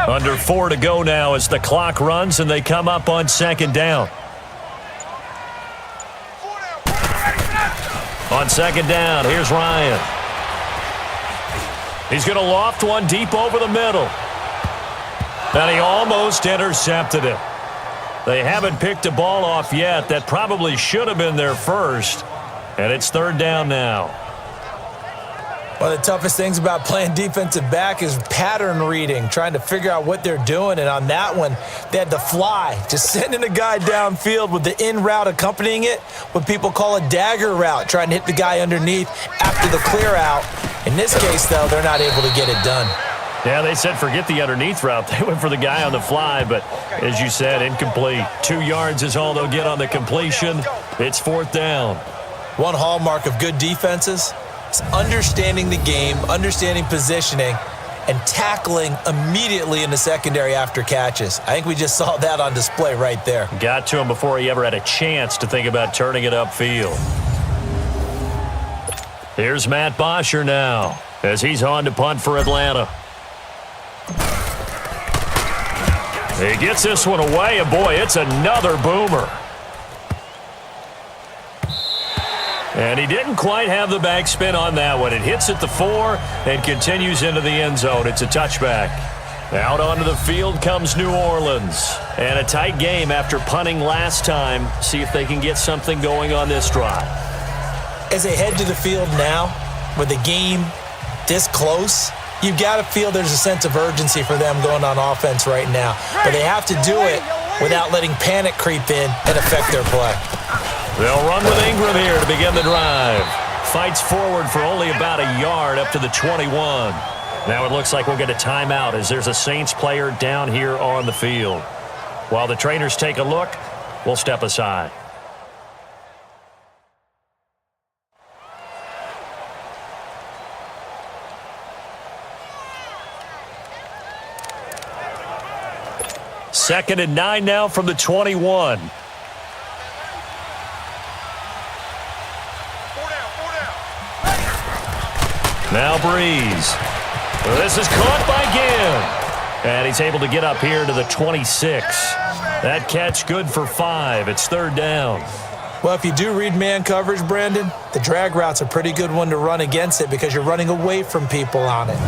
[SPEAKER 2] Under 4 to go now as the clock runs and they come up on 2nd down. On 2nd down, here's Ryan. He's going to loft one deep over the middle. And he almost intercepted it. They haven't picked a ball off yet. That probably should have been their first. And it's 3rd down now.
[SPEAKER 3] One of the toughest things about playing defensive back is pattern reading, trying to figure out what they're doing. And on that one, they had to fly, just sending a guy downfield with the in route accompanying it, what people call a dagger route, trying to hit the guy underneath after the clear out. In this case, though, they're not able to get it done.
[SPEAKER 2] Yeah, they said forget the underneath route. They went for the guy on the fly, but as you said, incomplete. 2 yards is all they'll get on the completion. It's 4th down.
[SPEAKER 3] One hallmark of good defenses is understanding the game, understanding positioning, and tackling immediately in the secondary after catches. I think we just saw that on display right there.
[SPEAKER 2] Got to him before he ever had a chance to think about turning it upfield. Here's Matt Bosher now as he's on to punt for Atlanta. He gets this one away, and boy, it's another boomer. And he didn't quite have the backspin on that one. It hits at the 4 and continues into the end zone. It's a touchback. Out onto the field comes New Orleans. And a tight game after punting last time. See if they can get something going on this drive.
[SPEAKER 3] As they head to the field now, with the game this close, you've got to feel there's a sense of urgency for them going on offense right now. But they have to do it without letting panic creep in and affect their play.
[SPEAKER 2] They'll run with Ingram here to begin the drive. Fights forward for only about a yard up to the 21. Now it looks like we'll get a timeout as there's a Saints player down here on the field. While the trainers take a look, we'll step aside. Second and 9 now from the 21. Now Breeze. This is caught by Ginn. And he's able to get up here to the 26. That catch good for 5. It's 3rd down.
[SPEAKER 3] Well, if you do read man coverage, Brandon, the drag route's a pretty good one to run against it because you're running away from people on it.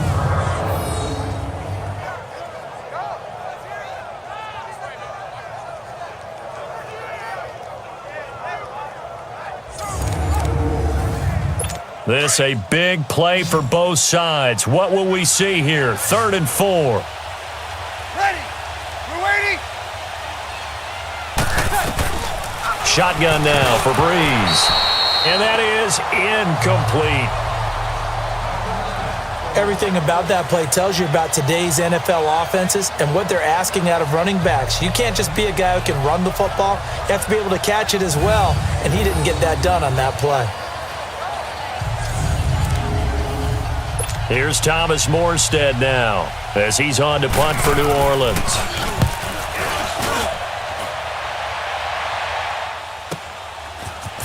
[SPEAKER 2] This a big play for both sides. What will we see here? 3rd and 4.
[SPEAKER 4] Ready. We're waiting.
[SPEAKER 2] Shotgun now for Breeze. And that is incomplete.
[SPEAKER 3] Everything about that play tells you about today's NFL offenses and what they're asking out of running backs. You can't just be a guy who can run the football. You have to be able to catch it as well, and he didn't get that done on that play.
[SPEAKER 2] Here's Thomas Morstead now as he's on to punt for New Orleans.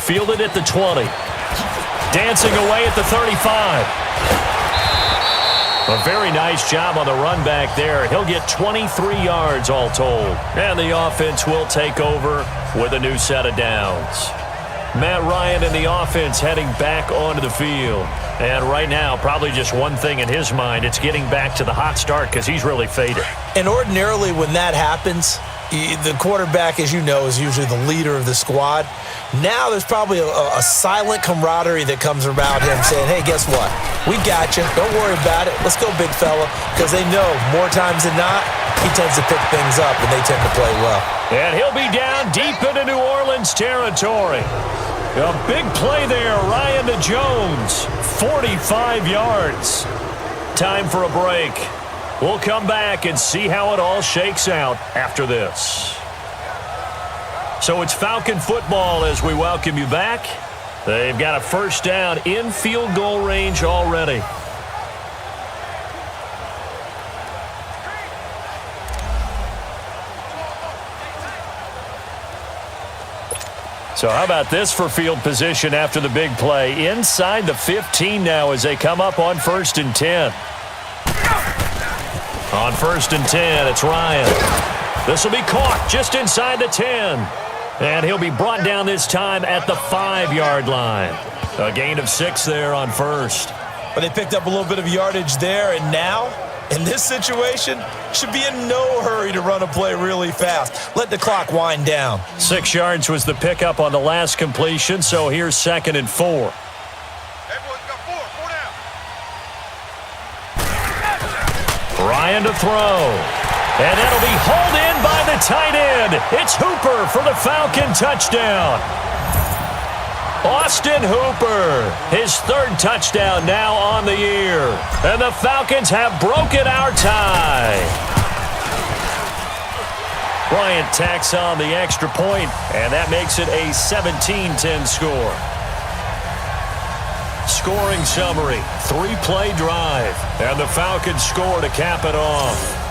[SPEAKER 2] Fielded at the 20. Dancing away at the 35. A very nice job on the run back there. He'll get 23 yards all told. And the offense will take over with a new set of downs. Matt Ryan and the offense heading back onto the field. And right now, probably just one thing in his mind, it's getting back to the hot start because he's really faded.
[SPEAKER 3] And ordinarily when that happens, the quarterback, as you know, is usually the leader of the squad. Now there's probably a silent camaraderie that comes around him saying, hey, guess what? We got you. Don't worry about it. Let's go, big fella. Because they know more times than not, he tends to pick things up and they tend to play well.
[SPEAKER 2] And he'll be down deep into New Orleans territory. A big play there, Ryan to Jones, 45 yards. Time for a break. We'll come back and see how it all shakes out after this. So it's Falcon football as we welcome you back. They've got a 1st down in field goal range already. So how about this for field position after the big play? Inside the 15 now as they come up on 1st and 10. On 1st and 10, it's Ryan. This will be caught just inside the 10. And he'll be brought down this time at the 5-yard line. A gain of 6 there on 1st.
[SPEAKER 3] But they picked up a little bit of yardage there, and now, in this situation, should be in no hurry to run a play really fast. Let the clock wind down.
[SPEAKER 2] 6 yards was the pickup on the last completion, so here's 2nd and 4.
[SPEAKER 4] Everyone's got 4. 4 down.
[SPEAKER 2] And to throw. And that'll be hauled in by the tight end. It's Hooper for the Falcon touchdown. Austin Hooper, his third touchdown now on the year. And the Falcons have broken our tie. Bryant tacks on the extra point, and that makes it a 17-10 score. Scoring summary, 3-play drive, and the Falcons score to cap it off.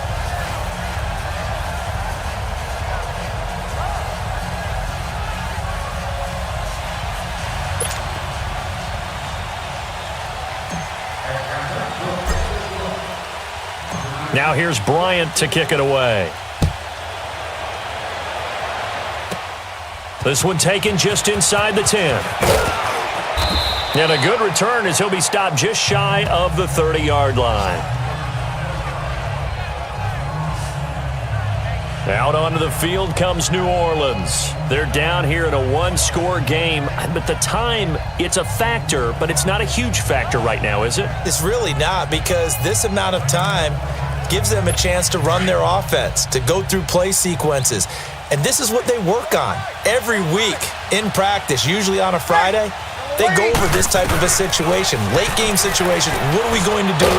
[SPEAKER 2] Now here's Bryant to kick it away. This one taken just inside the 10. And a good return as he'll be stopped just shy of the 30-yard line. Out onto the field comes New Orleans. They're down here in a one-score game. But the time, it's a factor, but it's not a huge factor right now, is it?
[SPEAKER 3] It's really not, because this amount of time gives them a chance to run their offense, to go through play sequences. And this is what they work on every week in practice, usually on a Friday. They go over this type of a situation, late game situation. What are we going to do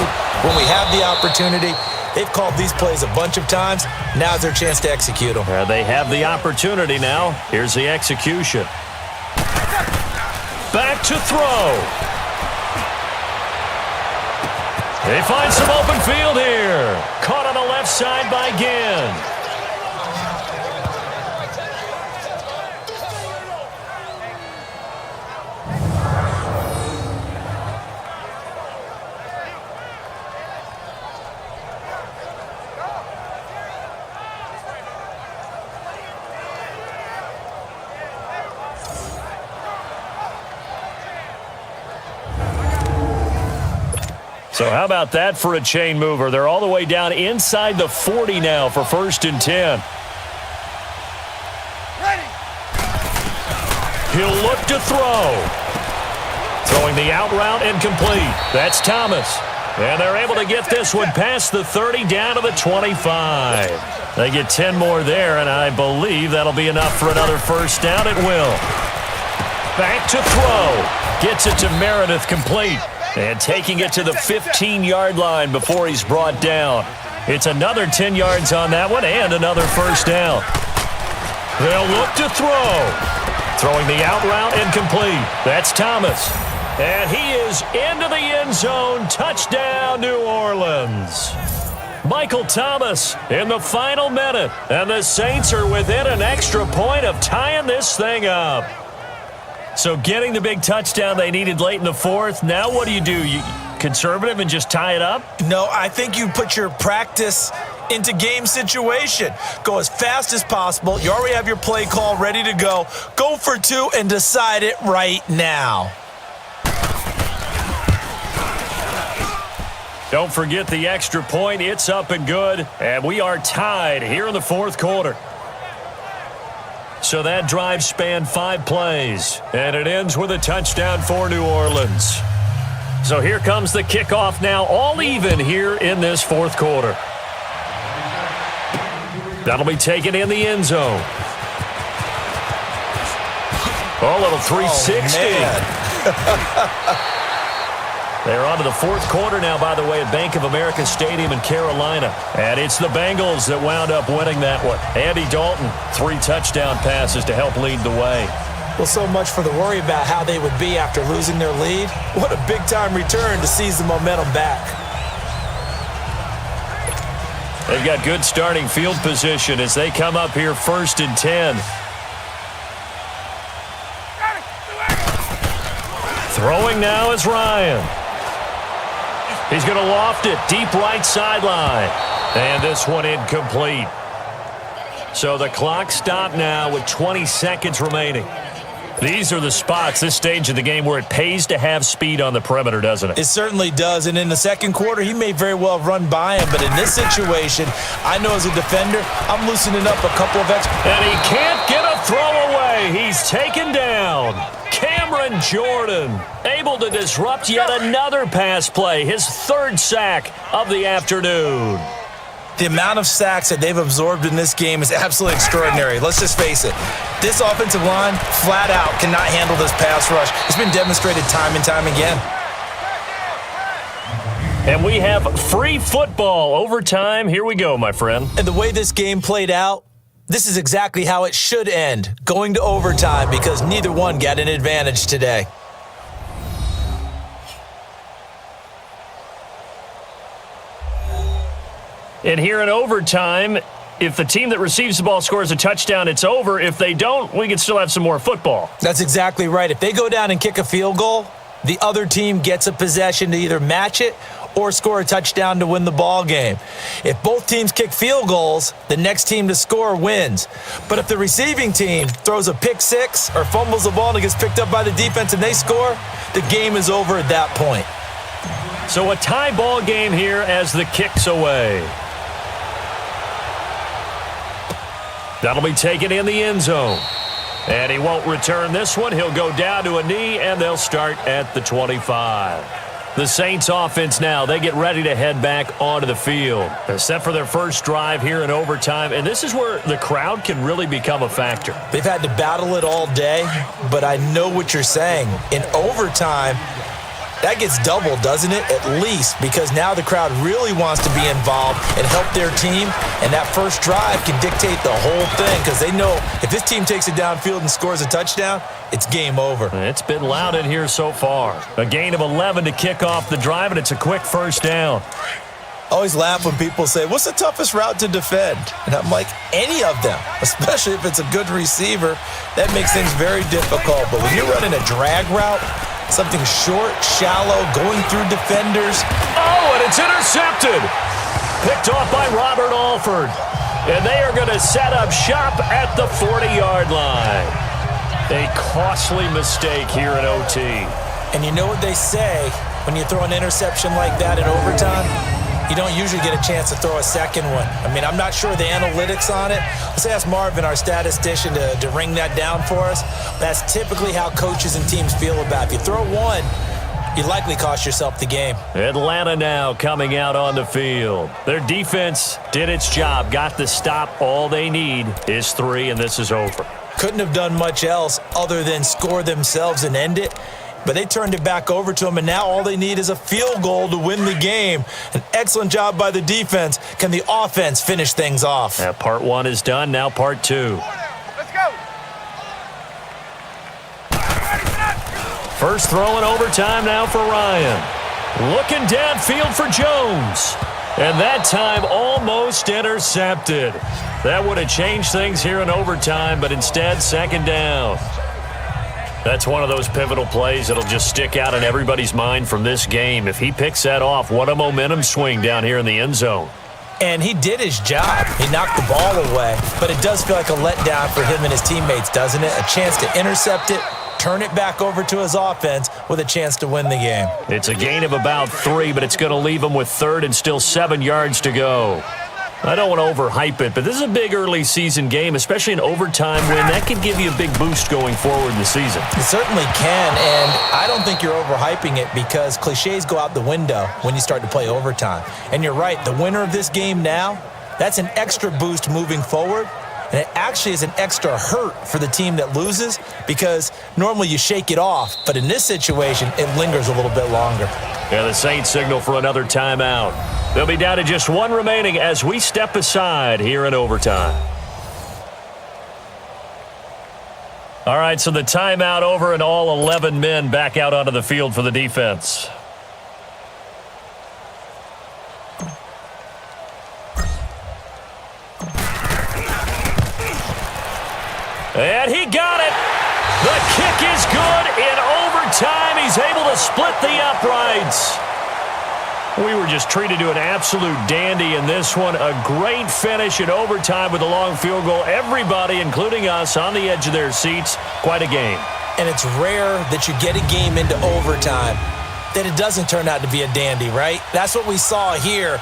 [SPEAKER 3] when we have the opportunity? They've called these plays a bunch of times. Now's their chance to execute them.
[SPEAKER 2] They have the opportunity now. Here's the execution. Back to throw. They find some open field here. Caught on the left side by Ginn. So how about that for a chain mover? They're all the way down inside the 40 now for 1st and 10.
[SPEAKER 4] Ready.
[SPEAKER 2] He'll look to throw. Throwing the out route incomplete. That's Thomas. And they're able to get this one past the 30 down to the 25. They get 10 more there, and I believe that'll be enough for another first down. It will. Back to throw. Gets it to Meredith complete. And taking it to the 15-yard line before he's brought down. It's another 10 yards on that one and another first down. They'll look to throw. Throwing the out route incomplete. That's Thomas. And he is into the end zone. Touchdown, New Orleans. Michael Thomas in the final minute. And the Saints are within an extra point of tying this thing up. So getting the big touchdown they needed late in the fourth. Now what do? You conservative and just tie it up?
[SPEAKER 3] No, I think you put your practice into game situation. Go as fast as possible. You already have your play call ready to go. Go for two and decide it right now.
[SPEAKER 2] Don't forget the extra point. It's up and good. And we are tied here in the fourth quarter. So that drive spanned 5 plays, and it ends with a touchdown for New Orleans. So here comes the kickoff now, all even here in this fourth quarter. That'll be taken in the end zone. Oh, a little 360.
[SPEAKER 3] Oh,
[SPEAKER 2] They're on to the fourth quarter now, by the way, at Bank of America Stadium in Carolina. And it's the Bengals that wound up winning that one. Andy Dalton, 3 touchdown passes to help lead the way.
[SPEAKER 3] Well, so much for the worry about how they would be after losing their lead. What a big-time return to seize the momentum back.
[SPEAKER 2] They've got good starting field position as they come up here 1st and 10. Throwing now is Ryan. He's going to loft it deep right sideline. And this one incomplete. So the clock stopped now with 20 seconds remaining. These are the spots, this stage of the game, where it pays to have speed on the perimeter, doesn't it?
[SPEAKER 3] It certainly does. And in the second quarter, he may very well run by him. But in this situation, I know as a defender, I'm loosening up a couple of extra.
[SPEAKER 2] And he can't get a throw away. He's taken down. Cameron Jordan able to disrupt yet another pass play. His 3rd sack of the afternoon.
[SPEAKER 3] The amount of sacks that they've absorbed in this game is absolutely extraordinary. Let's just face it. This offensive line, flat out, cannot handle this pass rush. It's been demonstrated time and time again.
[SPEAKER 2] And we have free football overtime. Here we go, my friend.
[SPEAKER 3] And the way this game played out, this is exactly how it should end, going to overtime, because neither one got an advantage today.
[SPEAKER 2] And here in overtime, if the team that receives the ball scores a touchdown, it's over. If they don't, we can still have some more football.
[SPEAKER 3] That's exactly right. If they go down and kick a field goal, the other team gets a possession to either match it or score a touchdown to win the ball game. If both teams kick field goals, the next team to score wins. But if the receiving team throws a pick six or fumbles the ball and it gets picked up by the defense and they score, the game is over at that point.
[SPEAKER 2] So a tie ball game here as the kick's away. That'll be taken in the end zone. And he won't return this one. He'll go down to a knee, and they'll start at the 25. The Saints offense now, they get ready to head back onto the field. They're set for their first drive here in overtime, and this is where the crowd can really become a factor.
[SPEAKER 3] They've had to battle it all day, but I know what you're saying. In overtime, that gets doubled, doesn't it? At least, because now the crowd really wants to be involved and help their team, and that first drive can dictate the whole thing because they know if this team takes it downfield and scores a touchdown, it's game over.
[SPEAKER 2] It's been loud in here so far. A gain of 11 to kick off the drive, and it's a quick first down.
[SPEAKER 3] I always laugh when people say, what's the toughest route to defend? And I'm like, any of them, especially if it's a good receiver. That makes things very difficult. But when you're running a drag route, something short, shallow, going through defenders.
[SPEAKER 2] Oh, and it's intercepted. Picked off by Robert Alford. And they are going to set up shop at the 40-yard line. A costly mistake here in OT.
[SPEAKER 3] And you know what they say when you throw an interception like that in overtime? You don't usually get a chance to throw a second one. I mean, I'm not sure the analytics on it. Let's ask Marvin, our statistician, to ring that down for us. That's typically how coaches and teams feel about it. If you throw one, you likely cost yourself the game.
[SPEAKER 2] Atlanta now coming out on the field. Their defense did its job, got the stop. All they need is 3, and this is over.
[SPEAKER 3] Couldn't have done much else other than score themselves and end it. But they turned it back over to them, and now all they need is a field goal to win the game. An excellent job by the defense. Can the offense finish things off?
[SPEAKER 2] Yeah, part 1 is done, now part 2.
[SPEAKER 4] Let's go.
[SPEAKER 2] First throw in overtime now for Ryan. Looking downfield for Jones. And that time almost intercepted. That would have changed things here in overtime, but instead second down. That's one of those pivotal plays that'll just stick out in everybody's mind from this game. If he picks that off, what a momentum swing down here in the end zone.
[SPEAKER 3] And he did his job. He knocked the ball away. But it does feel like a letdown for him and his teammates, doesn't it? A chance to intercept it, turn it back over to his offense with a chance to win the game.
[SPEAKER 2] It's a gain of about 3, but it's going to leave him with 3rd and still 7 yards to go. I don't want to overhype it, but this is a big early season game, especially an overtime win. That could give you a big boost going forward in the season.
[SPEAKER 3] It certainly can, and I don't think you're overhyping it because cliches go out the window when you start to play overtime. And you're right, the winner of this game now, that's an extra boost moving forward. And it actually is an extra hurt for the team that loses because normally you shake it off. But in this situation, it lingers a little bit longer.
[SPEAKER 2] Yeah, the Saints signal for another timeout. They'll be down to just 1 remaining as we step aside here in overtime. All right, so the timeout over and all 11 men back out onto the field for the defense. And he got it. The kick is good in overtime. He's able to split the uprights. We were just treated to an absolute dandy in this one. A great finish in overtime with a long field goal. Everybody, including us, on the edge of their seats. Quite a game.
[SPEAKER 3] And it's rare that you get a game into overtime that it doesn't turn out to be a dandy, right? That's what we saw here.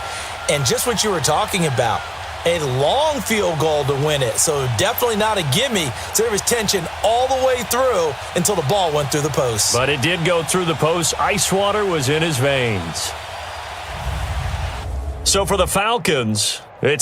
[SPEAKER 3] And just what you were talking about. A long field goal to win it, so definitely not a gimme. So there was tension all the way through until the ball went through the post.
[SPEAKER 2] But it did go through the post. Ice water was in his veins. So for the Falcons,